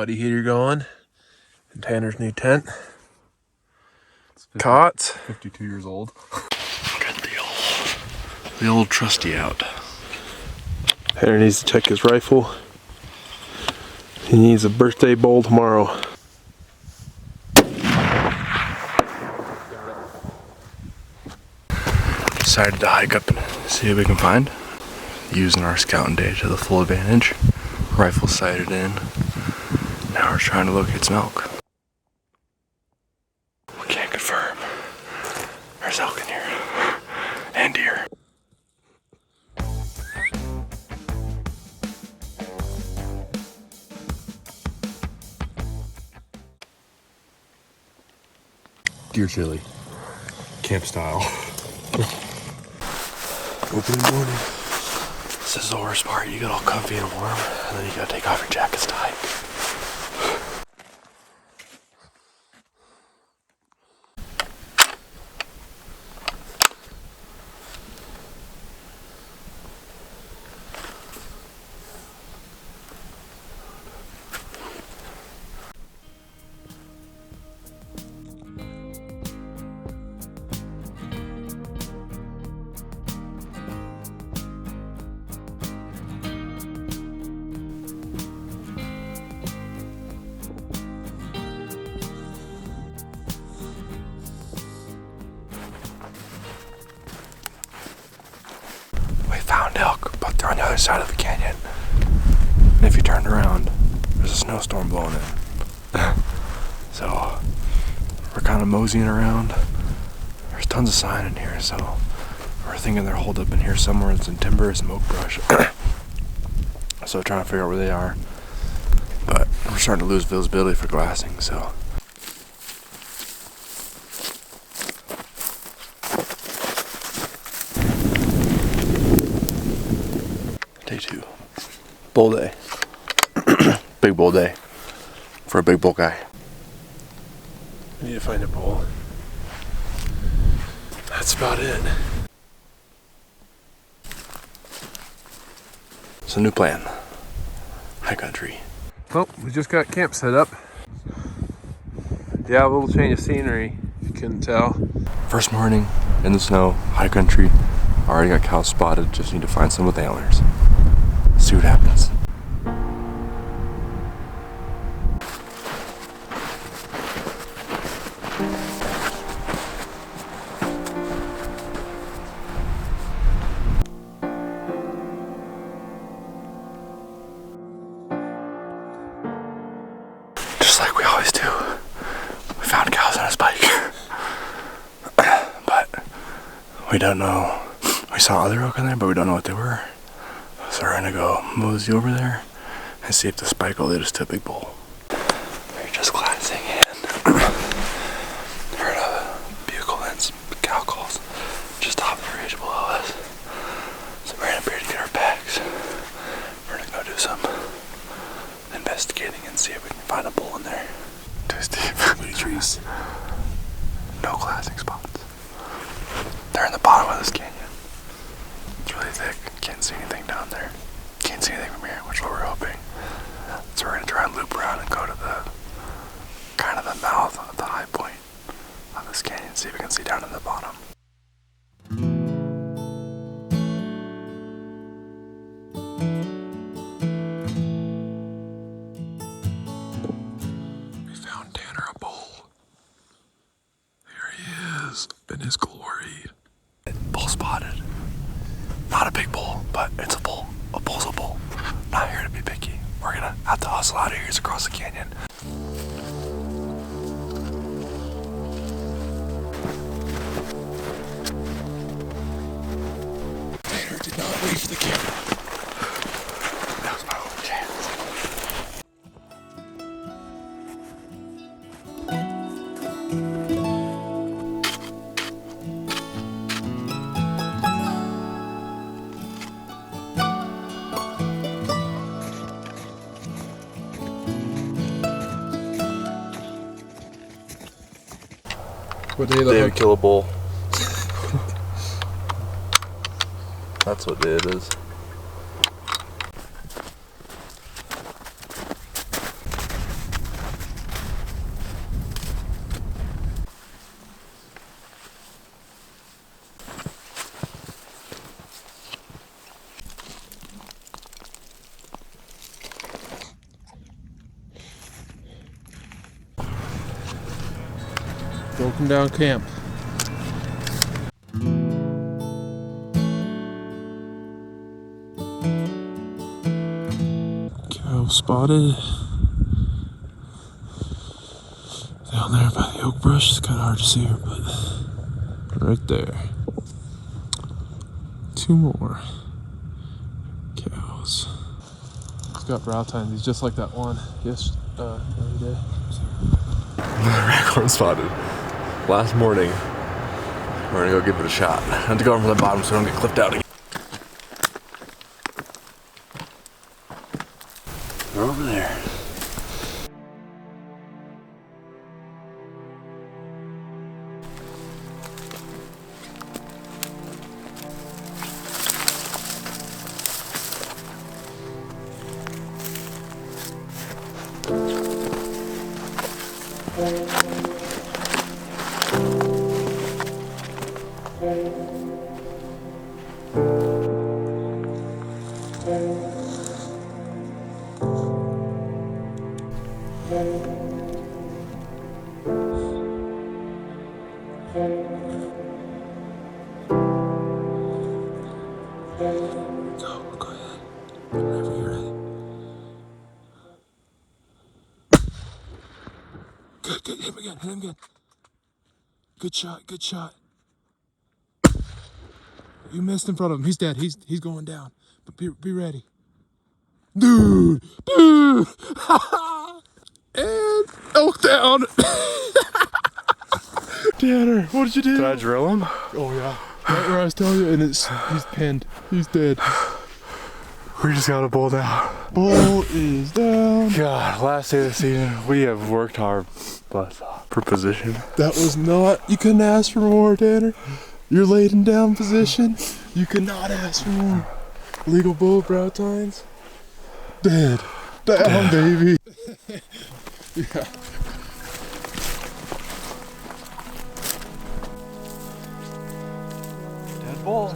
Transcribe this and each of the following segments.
buddy heater going. And Tanner's new tent. Cots. 52 years old. Got the old trusty out. Tanner needs to check his rifle. He needs a birthday bowl tomorrow. Decided to hike up and see what we can find. Using our scouting day to the full advantage. Rifle sighted in. Now we're trying to locate some elk. We can't confirm. There's elk in here. And deer. Deer chili. Camp style. Opening morning. This is the worst part. You get all comfy and warm, and then you gotta take off your jackets to hike. Found elk, but they're on the other side of the canyon. And if you turned around, there's a snowstorm blowing in. So we're kind of moseying around. There's tons of sign in here, so we're thinking they're holed up in here somewhere. It's in timber, smoke brush. So trying to figure out where they are. But we're starting to lose visibility for glassing, so. Day 2. Bull day. Big bull day. For a big bull guy. We need to find a bowl. That's about it. It's a new plan. High country. Well, we just got camp set up. Yeah, a little change of scenery, if you couldn't tell. First morning in the snow, high country. Already got cows spotted, just need to find some with antlers. See what happens. Just like we always do, we found cows on a spike. But we don't know. We saw other elk in there, but we don't know what they were. So we're gonna go mosey over there and see if the spike will lead us to a big bull. We're just glancing in. Heard a bugle and some cow calls just off the ridge below us. So we're up here to get our bags. We're gonna go do some investigating and see if we can find a bull in there. Too steep. Many trees. No glassing spots. They're in the bottom of this canyon. It's really thick. Can't see anything down there. Can't see anything from here, which is what we're hoping. So we're gonna try and loop around and go to the kind of the mouth of the high point of this canyon, see if we can see down in the bottom. We found Tanner a bull. There he is, in his glory. Bull spotted. Not a big bull, but it's a bull. A bull's a bull. Not here to be picky. We're gonna have to hustle out of here across the canyon. Tanner did not wait for the camera. That was my only chance. What day of the They hike? kill a bull. That's what day it is. Broken down camp. Cow spotted. Down there by the oak brush. It's kind of hard to see her, but right there. 2 more cows. He's got brow tines. He's just like that one. Yes, the other day. Raccoon spotted. Last morning. We're gonna go give it a shot. I have to go in from the bottom so I don't get clipped out again. They're over there. Go ahead. Whenever you're ready. Good. Hit him again. Good shot. You missed in front of him. He's dead. He's going down. But be ready. Dude. And elk down. Tanner, what did you do? Did I drill him? Oh yeah. Right where I was telling you, and he's pinned. He's dead. We just got a bull down. Bull is down. God, last day of the season, we have worked our butts off for position. That was not, you couldn't ask for more, Tanner. You're laid down position. You could not ask for more. Legal bull, brow tines. Dead. Down, baby. Yeah. Dead bull.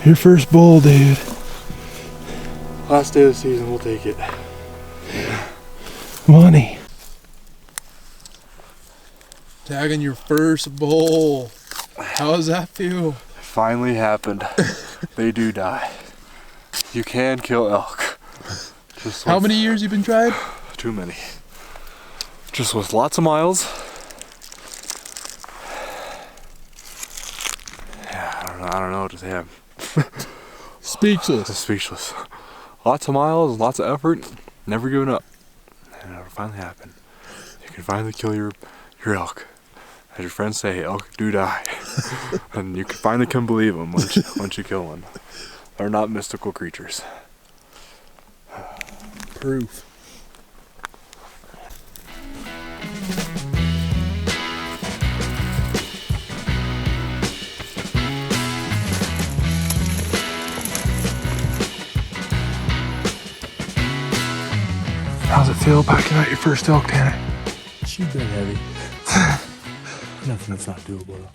Your first bull, dude. Last day of the season, we'll take it. Money. Tagging your first bull. How does that feel? Finally happened. They do die. You can kill elk. Just How many years you been trying? Too many. Just with lots of miles. Yeah, I don't know what to say. Speechless. Speechless. Lots of miles, lots of effort, never giving up. And it'll finally happen. You can finally kill your elk. As your friends say, elk do die. And you can finally come believe them once you kill one. They're not mystical creatures. Proof. How's it feel packing out your first elk, Tanner? She's been heavy. Nothing that's not doable though.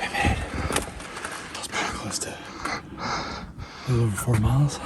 I made it. I was pretty close to a little over 4 miles.